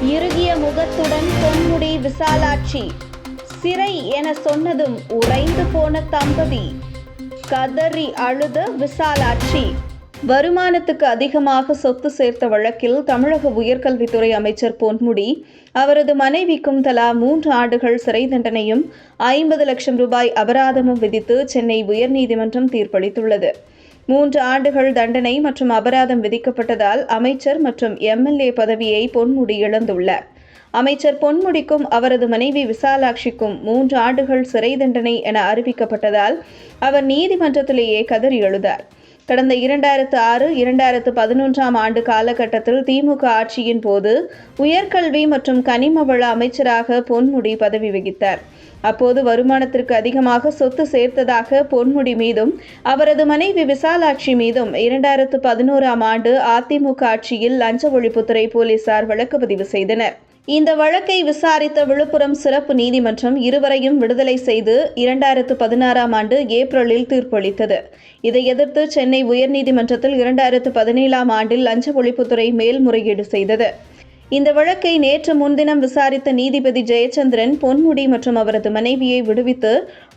இறுகிய முகத்துடன் பொன்முடி விசாலாட்சி சிறை என சொன்னதும் உறைந்து போன தம்பதி. கதறி அழுத விசாலாட்சி. வருமானத்துக்கு அதிகமாக சொத்து சேர்த்த வழக்கில் தமிழக உயர்கல்வித்துறை அமைச்சர் பொன்முடி அவரது மனைவிக்கும் தலா 3 ஆண்டுகள் சிறை தண்டனையும் 50 லட்சம் ரூபாய் அபராதமும் விதித்து சென்னை உயர்நீதிமன்றம் தீர்ப்பளித்துள்ளது. 3 ஆண்டுகள் தண்டனை மற்றும் அபராதம் விதிக்கப்பட்டதால் அமைச்சர் மற்றும் எம்எல்ஏ பதவியை பொன்முடி இழந்துள்ளார். அமைச்சர் பொன்முடிக்கும் அவரது மனைவி விசாலாட்சிக்கும் 3 ஆண்டுகள் சிறை தண்டனை என அறிவிக்கப்பட்டதால் அவர் நீதிமன்றத்திலேயே கதறி எழுதார். கடந்த 2006-2011 ஆண்டு காலகட்டத்தில் திமுக ஆட்சியின் போது உயர்கல்வி மற்றும் கனிம வள அமைச்சராக பொன்முடி பதவி வகித்தார். அப்போது வருமானத்திற்கு அதிகமாக சொத்து சேர்த்ததாக பொன்முடி மீதும் அவரது மனைவி விசாலாட்சி மீதும் 2011 ஆண்டு அதிமுக ஆட்சியில் லஞ்ச ஒழிப்புத்துறை போலீசார் வழக்கு பதிவு செய்தனர். இந்த வழக்கை விசாரித்த விழுப்புரம் சிறப்பு நீதிமன்றம் இருவரையும் விடுதலை செய்து 2016 ஆண்டு ஏப்ரலில் தீர்ப்பளித்தது. இதை எதிர்த்து சென்னை உயர்நீதிமன்றத்தில் 2017 ஆண்டில் லஞ்ச ஒழிப்புத்துறை மேல்முறையீடு செய்தது. இந்த வழக்கை நேற்று முன்தினம் விசாரித்த நீதிபதி ஜெயச்சந்திரன் பொன்முடி மற்றும் அவரது மனைவியை விடுவித்து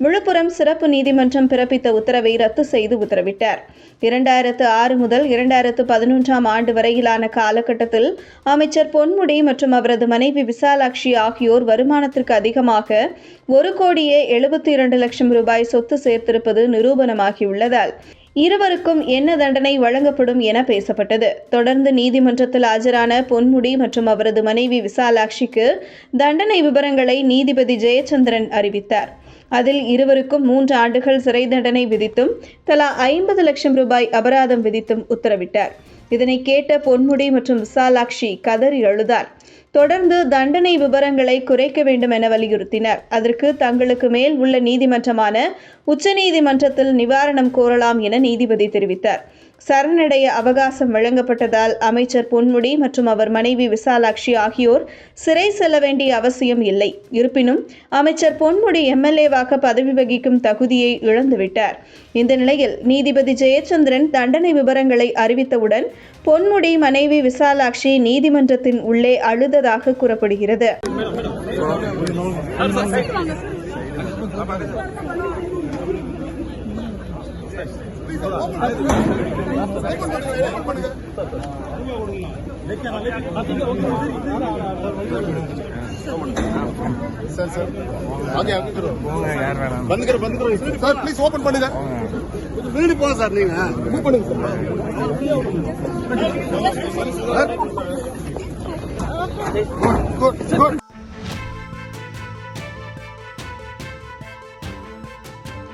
விழுப்புரம் சிறப்பு நீதிமன்றம் பிறப்பித்த உத்தரவை ரத்து செய்து உத்தரவிட்டார். 2006 முதல் 2011 ஆண்டு வரையிலான காலகட்டத்தில் அமைச்சர் பொன்முடி மற்றும் அவரது மனைவி விசாலாட்சி ஆகியோர் வருமானத்திற்கு அதிகமாக 1,72 லட்சம் ரூபாய் சொத்து சேர்த்திருப்பது நிரூபணமாகியுள்ளதால் இருவருக்கும் என்ன தண்டனை வழங்கப்படும் என பேசப்பட்டது. தொடர்ந்து நீதிமன்றத்தில் ஆஜரான பொன்முடி மற்றும் அவரது மனைவி விசாலாட்சிக்கு தண்டனை விவரங்களை நீதிபதி ஜெயச்சந்திரன் அறிவித்தார். அதில் இருவருக்கும் 3 ஆண்டுகள் சிறை தண்டனை விதித்தும் தலா 50 லட்சம் ரூபாய் அபராதம் விதித்தும் உத்தரவிட்டார். இதனை கேட்ட பொன்முடி மற்றும் விசாலாட்சி கதறி அழுதார். தொடர்ந்து தண்டனை விவரங்களை குறைக்க வேண்டும் என வலியுறுத்தினர். அதற்கு தங்களுக்கு மேல் உள்ள நீதிமன்றமான உச்சநீதிமன்றத்தில் நிவாரணம் கோரலாம் என நீதிபதி தெரிவித்தார். சரணடைய அவகாசம் வழங்கப்பட்டதால் அமைச்சர் பொன்முடி மற்றும் அவர் மனைவி விசாலாட்சி ஆகியோர் சிறை செல்ல வேண்டிய அவசியம் இல்லை. இருப்பினும் அமைச்சர் பொன்முடி எம்எல்ஏவாக பதவி வகிக்கும் தகுதியை இழந்துவிட்டார். இந்த நிலையில் நீதிபதி ஜெயச்சந்திரன் தண்டனை விவரங்களை அறிவித்தவுடன் பொன்முடி மனைவி விசாலாட்சி நீதிமன்றத்தின் உள்ளே அழுததாக கூறப்படுகிறது. बंद करो सर प्लीज ओपन பண்ணுங்க வீடு போங்க சார் நீங்க மூவ் பண்ணுங்க சார் குட்